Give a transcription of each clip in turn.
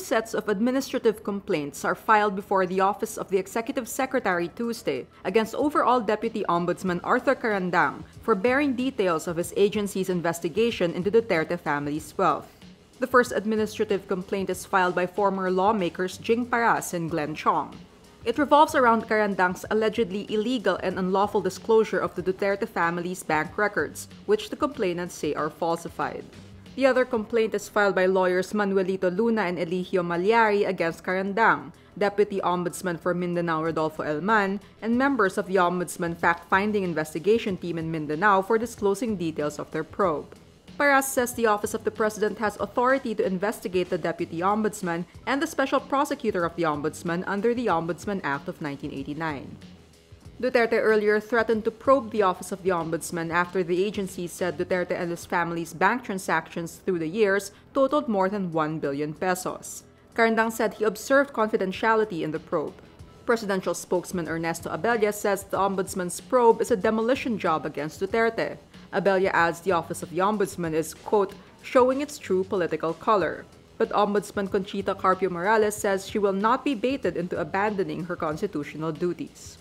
sets of administrative complaints are filed before the Office of the Executive Secretary Tuesday against overall Deputy Ombudsman Arthur Carandang for bearing details of his agency's investigation into Duterte family's wealth. The first administrative complaint is filed by former lawmakers Jing Paras and Glenn Chong. It revolves around Carandang's allegedly illegal and unlawful disclosure of the Duterte family's bank records, which the complainants say are falsified. The other complaint is filed by lawyers Manuelito Luna and Eligio Malyari against Carandang, Deputy Ombudsman for Mindanao Rodolfo Elman, and members of the Ombudsman fact-finding investigation team in Mindanao for disclosing details of their probe. Paras says the Office of the President has authority to investigate the Deputy Ombudsman and the Special Prosecutor of the Ombudsman under the Ombudsman Act of 1989. Duterte earlier threatened to probe the Office of the Ombudsman after the agency said Duterte and his family's bank transactions through the years totaled more than 1 billion pesos. Carandang said he observed confidentiality in the probe. Presidential spokesman Ernesto Abella says the Ombudsman's probe is a demolition job against Duterte. Abella adds the Office of the Ombudsman is, quote, showing its true political color. But Ombudsman Conchita Carpio Morales says she will not be baited into abandoning her constitutional duties.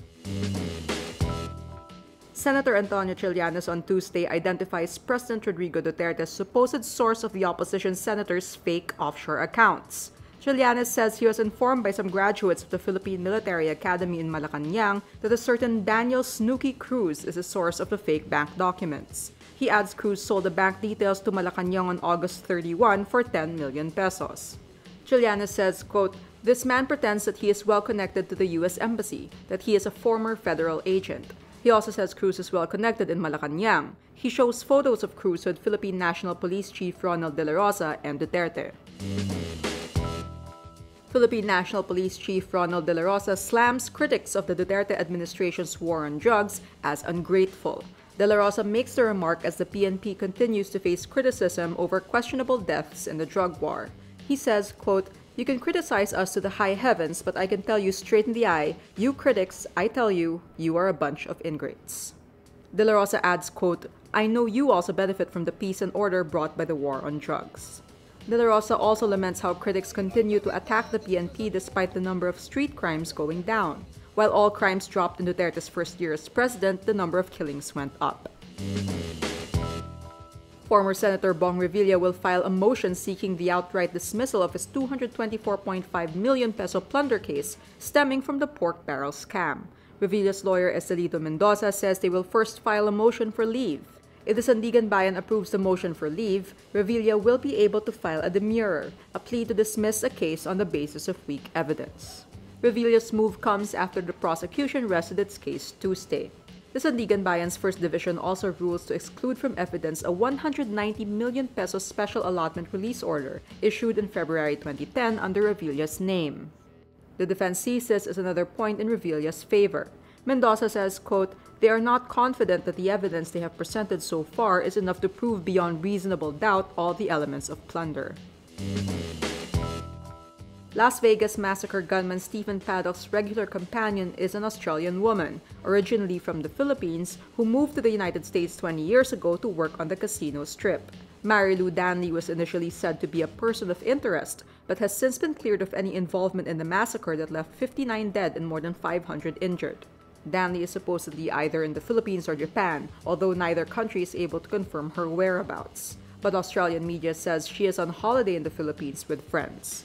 Senator Antonio Trillanes on Tuesday identifies President Rodrigo Duterte's supposed source of the opposition senator's fake offshore accounts. Trillanes says he was informed by some graduates of the Philippine Military Academy in Malacanang that a certain Daniel Snooki Cruz is the source of the fake bank documents. He adds Cruz sold the bank details to Malacanang on August 31 for 10 million pesos. Trillanes says, quote, this man pretends that he is well connected to the U.S. Embassy, that he is a former federal agent. He also says Cruz is well connected in Malacanang. He shows photos of Cruz with Philippine National Police Chief Ronald Dela Rosa and Duterte. Philippine National Police Chief Ronald Dela Rosa slams critics of the Duterte administration's war on drugs as ungrateful. Dela Rosa makes the remark as the PNP continues to face criticism over questionable deaths in the drug war. He says, quote, you can criticize us to the high heavens, but I can tell you straight in the eye, you critics, I tell you, you are a bunch of ingrates. Dela Rosa adds, quote, I know you also benefit from the peace and order brought by the war on drugs. Dela Rosa also laments how critics continue to attack the PNP despite the number of street crimes going down. While all crimes dropped in Duterte's first year as president, the number of killings went up. Former Senator Bong Revilla will file a motion seeking the outright dismissal of his 224.5 million peso plunder case stemming from the pork barrel scam. Revilla's lawyer Estelito Mendoza says they will first file a motion for leave. If the Sandigan Bayan approves the motion for leave, Revilla will be able to file a demurrer, a plea to dismiss a case on the basis of weak evidence. Revilla's move comes after the prosecution rested its case Tuesday. The Sandigan Bayan's First Division also rules to exclude from evidence a 190 million peso special allotment release order issued in February 2010 under Revilla's name. The defense sees this as another point in Revilla's favor. Mendoza says, quote, they are not confident that the evidence they have presented so far is enough to prove beyond reasonable doubt all the elements of plunder. Las Vegas massacre gunman Stephen Paddock's regular companion is an Australian woman, originally from the Philippines, who moved to the United States 20 years ago to work on the casino strip. Mary Lou Danley was initially said to be a person of interest, but has since been cleared of any involvement in the massacre that left 59 dead and more than 500 injured. Danley is supposedly either in the Philippines or Japan, although neither country is able to confirm her whereabouts. But Australian media says she is on holiday in the Philippines with friends.